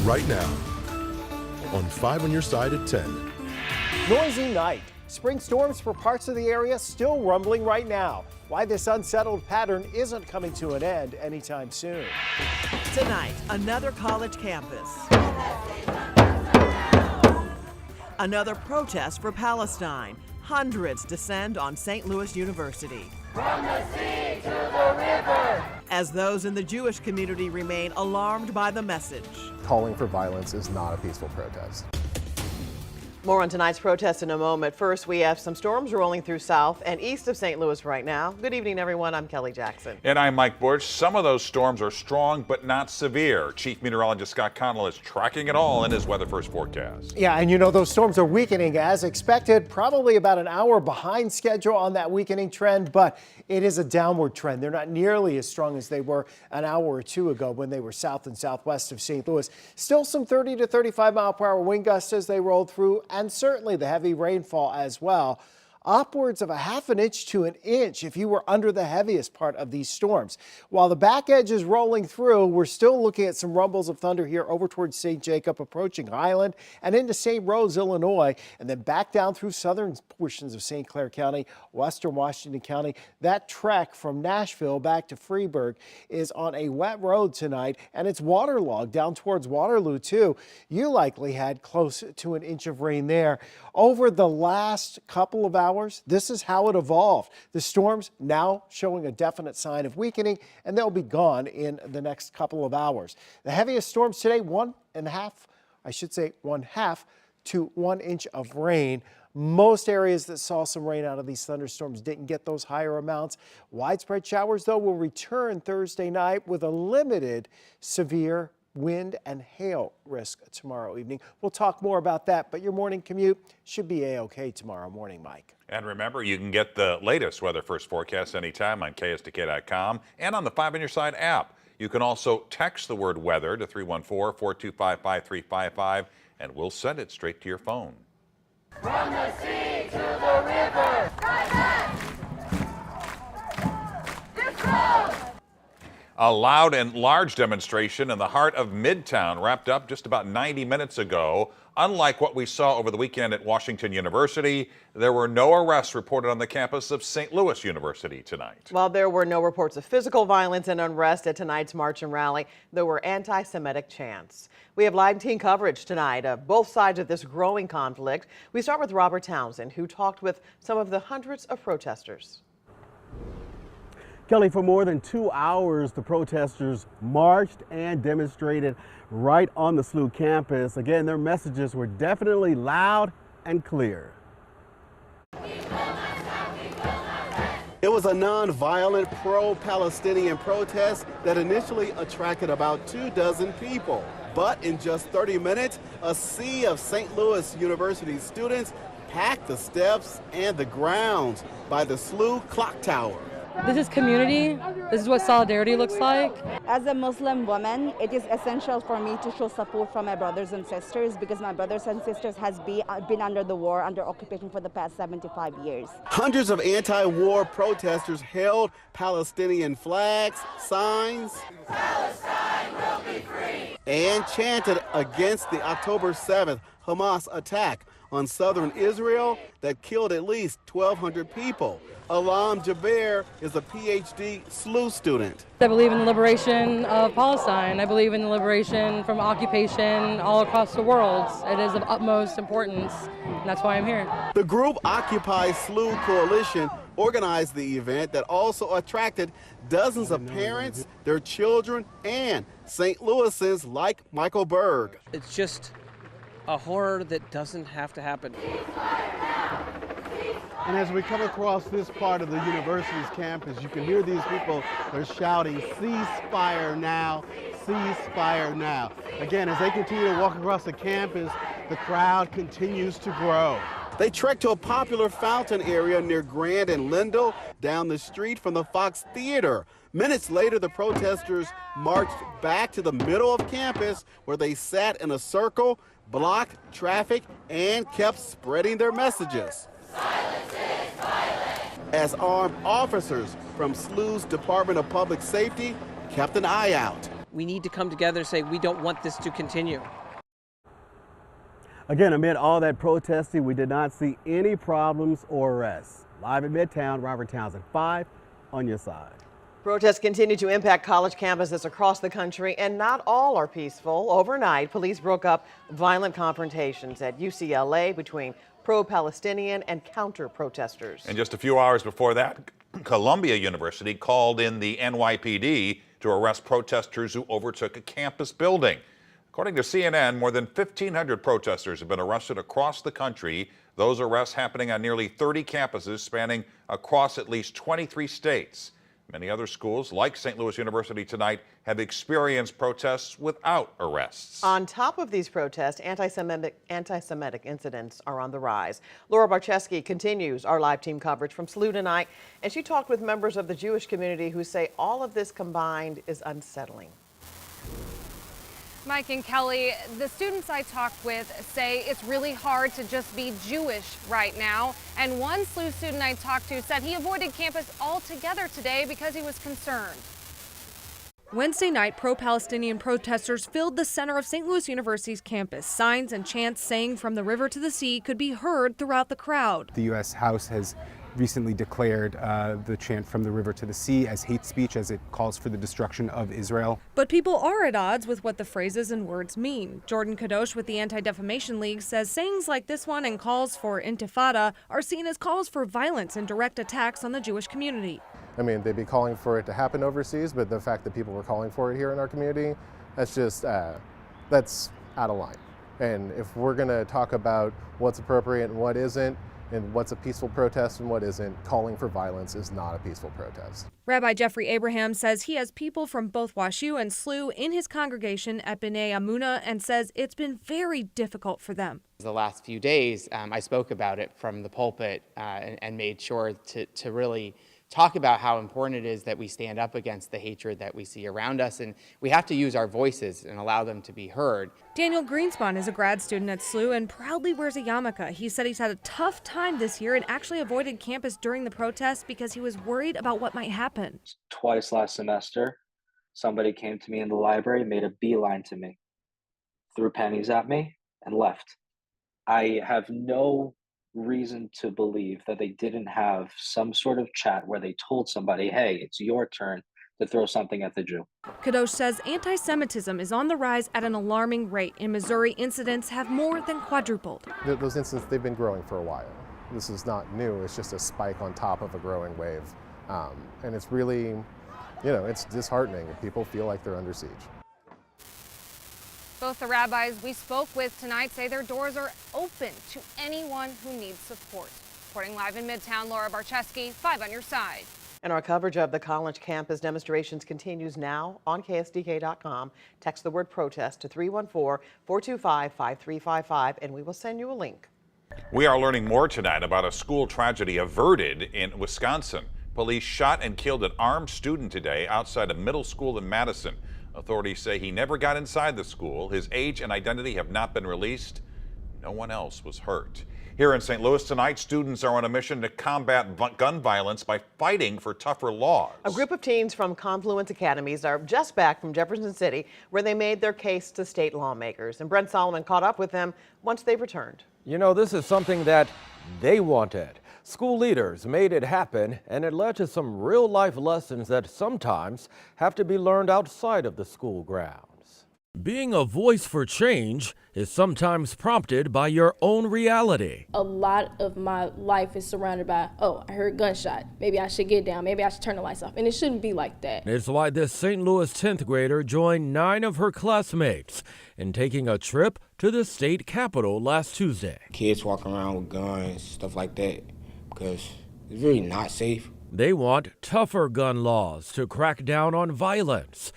right now on 5 on Your Side at 10. Noisy night. Spring storms for parts of the area still rumbling right now. Why this unsettled pattern isn't coming to an end anytime soon. Tonight, another college campus. Another protest for Palestine. Hundreds descend on St. Louis University. From the sea to the river. As those in the Jewish community remain alarmed by the message. Calling for violence is not a peaceful protest. More on tonight's protest in a moment. First, we have some storms rolling through south and east of St. Louis right now. Good evening, everyone. I'm Kelly Jackson. And I'm Mike Bush. Some of those storms are strong but not severe. Chief Meteorologist Scott Connell is tracking it all in his Weather First forecast. Yeah, and you know those storms are weakening as expected, probably about an hour behind schedule on that weakening trend, but it is a downward trend. They're not nearly as strong as they were an hour or two ago when they were south and southwest of St. Louis. Still some 30 to 35 mile per hour wind gusts as they rolled through, and certainly the heavy rainfall as well. Upwards of a half an inch to an inch if you were under the heaviest part of these storms. While the back edge is rolling through, we're still looking at some rumbles of thunder here over towards St. Jacob, approaching Highland and into St. Rose, Illinois, and then back down through southern portions of St. Clair County, western Washington County. That trek from Nashville back to Freeburg is on a wet road tonight, and it's waterlogged down towards Waterloo too. You likely had close to an inch of rain there. Over the last couple of hours, this is how it evolved. The storms now showing a definite sign of weakening, and they'll be gone in the next couple of hours. The heaviest storms today, 1.5 to 1 inch of rain. Most areas that saw some rain out of these thunderstorms didn't get those higher amounts. Widespread showers, though, will return Thursday night with a limited severe wind and hail risk tomorrow evening. We'll talk more about that, but your morning commute should be a-okay tomorrow morning, Mike. And remember, you can get the latest Weather First forecast anytime on KSDK.com and on the 5 on Your Side app. You can also text the word weather to 314-425-5355, and we'll send it straight to your phone. From the sea to the river. Right back. This road. A loud and large demonstration in the heart of Midtown wrapped up just about 90 minutes ago. Unlike what we saw over the weekend at Washington University, there were no arrests reported on the campus of St. Louis University tonight. While there were no reports of physical violence and unrest at tonight's march and rally, there were anti-Semitic chants. We have live team coverage tonight of both sides of this growing conflict. We start with Robert Townsend, who talked with some of the hundreds of protesters. Kelly, for more than 2 hours, the protesters marched and demonstrated right on the SLU campus. Again, their messages were definitely loud and clear. It was a non-violent pro-Palestinian protest that initially attracted about 24 people. But in just 30 minutes, a sea of St. Louis University students packed the steps and the grounds by the SLU clock tower. This is community. This is what solidarity looks like. As a Muslim woman, it is essential for me to show support from my brothers and sisters because my brothers and sisters has been under the war, under occupation for the past 75 years. Hundreds of anti-war protesters held Palestinian flags, signs, Palestine will be free. And chanted against the October 7th Hamas attack on southern Israel that killed at least 1,200 people. Alam Jaber is a PhD SLU student. I believe in the liberation of Palestine. I believe in the liberation from occupation all across the world. It is of utmost importance, and that's why I'm here. The group Occupy SLU Coalition organized the event that also attracted dozens of parents, their children, and St. Louisans like Michael Berg. It's just a horror that doesn't have to happen. And as we come across this part of the university's campus, you can hear these people, they're shouting, "Ceasefire now, ceasefire now." Again, as they continue to walk across the campus, the crowd continues to grow. They trekked to a popular fountain area near Grand and Lindell, down the street from the Fox Theater. Minutes later, the protesters marched back to the middle of campus where they sat in a circle, blocked traffic, and kept spreading their messages. Silence is violence. As armed officers from SLU's Department of Public Safety kept an eye out. we need to come together and say we don't want this to continue. Again, amid all that protesting, we did not see any problems or arrests. Live in Midtown, Robert Townsend, 5 on your side. Protests continue to impact college campuses across the country, and not all are peaceful. Overnight, police broke up violent confrontations at UCLA between pro-Palestinian and counter-protesters. And just a few hours before that, Columbia University called in the NYPD to arrest protesters who overtook a campus building. According to CNN, more than 1,500 protesters have been arrested across the country. Those arrests happening on nearly 30 campuses spanning across at least 23 states. Many other schools, like St. Louis University tonight, have experienced protests without arrests. On top of these protests, anti-Semitic incidents are on the rise. Laura Barczewski continues our live team coverage from SLU tonight, and she talked with members of the Jewish community who say all of this combined is unsettling. Mike and Kelly, the students I talked with say it's really hard to just be Jewish right now. And one SLU student I talked to said he avoided campus altogether today because he was concerned. Wednesday night, pro-Palestinian protesters filled the center of St. Louis University's campus. Signs and chants saying "From the river to the sea" could be heard throughout the crowd. The U.S. House has recently declared the chant "From the river to the sea" as hate speech, as it calls for the destruction of Israel. But people are at odds with what the phrases and words mean. Jordan Kadosh with the Anti-Defamation League says sayings like this one and calls for intifada are seen as calls for violence and direct attacks on the Jewish community. I mean, they'd be calling for it to happen overseas, but the fact that people were calling for it here in our community, that's just, that's out of line. And if we're gonna talk about what's appropriate and what isn't, and what's a peaceful protest and what isn't, calling for violence is not a peaceful protest. Rabbi Jeffrey Abraham says he has people from both WashU and SLU in his congregation at B'nai Amunah and says it's been very difficult for them. The last few days, I spoke about it from the pulpit and made sure to really talk about how important it is that we stand up against the hatred that we see around us, and we have to use our voices and allow them to be heard. Daniel Greenspan is a grad student at SLU and proudly wears a yarmulke. He said he's had a tough time this year and actually avoided campus during the protests because he was worried about what might happen. Twice last semester, somebody came to me in the library, made a beeline to me, threw pennies at me, and left. I have no reason to believe that they didn't have some sort of chat where they told somebody, hey, it's your turn to throw something at the Jew. Kadosh says anti-Semitism is on the rise at an alarming rate. In Missouri, incidents have more than quadrupled. Those incidents, they've been growing for a while. This is not new, it's just a spike on top of a growing wave. And it's really, it's disheartening. People feel like they're under siege. Both the rabbis we spoke with tonight say their doors are open to anyone who needs support. Reporting live in Midtown, Laura Barczewski, 5 on your side. And our coverage of the college campus demonstrations continues now on KSDK.com. Text the word protest to 314-425-5355 and we will send you a link. We are learning more tonight about a school tragedy averted in Wisconsin. Police shot and killed an armed student today outside a middle school in Madison. Authorities say he never got inside the school. His age and identity have not been released. No one else was hurt. Here in St. Louis tonight, students are on a mission to combat gun violence by fighting for tougher laws. A group of teens from Confluence Academies are just back from Jefferson City, where they made their case to state lawmakers. And Brent Solomon caught up with them once they returned. You know, this is something that they wanted. School leaders made it happen, and it led to some real-life lessons that sometimes have to be learned outside of the school grounds. Being a voice for change is sometimes prompted by your own reality. A lot of my life is surrounded by, oh, I heard a gunshot. Maybe I should get down. Maybe I should turn the lights off. And it shouldn't be like that. It's why this St. Louis 10th grader joined 9 of her classmates in taking a trip to the state capitol last Tuesday. Kids walking around with guns, stuff like that, because it's really not safe. They want tougher gun laws to crack down on violence.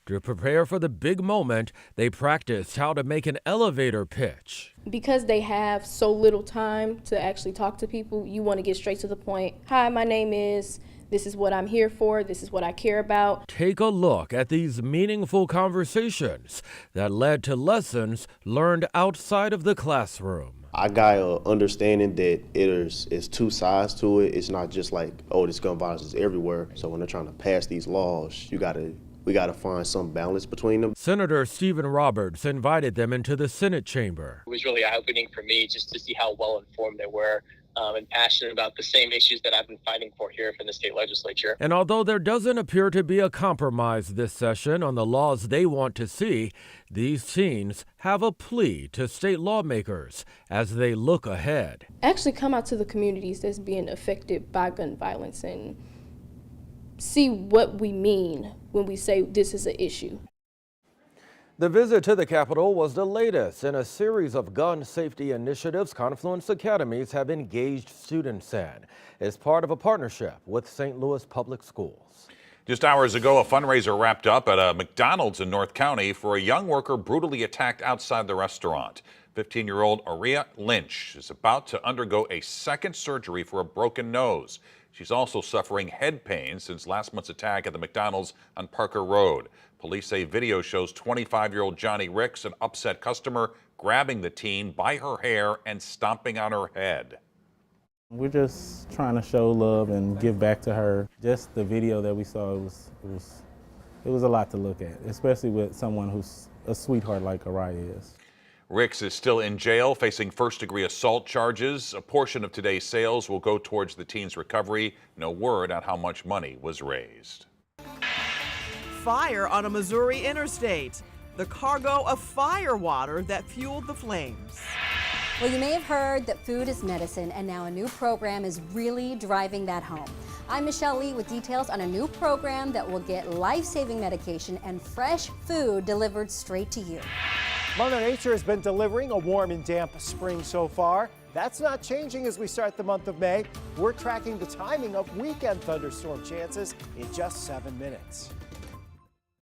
To prepare for the big moment, they practiced how to make an elevator pitch. Because they have so little time to actually talk to people, you want to get straight to the point. Hi, my name is, this is what I'm here for, this is what I care about. Take a look at these meaningful conversations that led to lessons learned outside of the classroom. I got an understanding that it's two sides to it. It's not just like, oh, this gun violence is everywhere. So when they're trying to pass these laws, you got to we got to find some balance between them. Senator Stephen Roberts invited them into the Senate chamber. It was really eye-opening for me just to see how well informed they were and passionate about the same issues that I've been fighting for here in the state legislature. And although there doesn't appear to be a compromise this session on the laws they want to see, these teens have a plea to state lawmakers as they look ahead. Actually come out to the communities that's being affected by gun violence and see what we mean when we say this is an issue. The visit to the Capitol was the latest in a series of gun safety initiatives Confluence Academies have engaged students in. It's part of a partnership with St. Louis Public Schools. Just hours ago, a fundraiser wrapped up at a McDonald's in North County for a young worker brutally attacked outside the restaurant. 15-year-old Aria Lynch is about to undergo a second surgery for a broken nose. She's also suffering head pain since last month's attack at the McDonald's on Parker Road. Police say video shows 25-year-old Johnny Ricks, an upset customer, grabbing the teen by her hair and stomping on her head. We're just trying to show love and give back to her. Just the video that we saw, it was a lot to look at, especially with someone who's a sweetheart like Araya is. Ricks is still in jail, facing first-degree assault charges. A portion of today's sales will go towards the teen's recovery. No word on how much money was raised. Fire on a Missouri interstate. The cargo of fire water that fueled the flames. Well, you may have heard that food is medicine, and now a new program is really driving that home. I'm Michelle Lee with details on a new program that will get life-saving medication and fresh food delivered straight to you. Mother Nature has been delivering a warm and damp spring so far. That's not changing as we start the month of May. We're tracking the timing of weekend thunderstorm chances in just 7 minutes.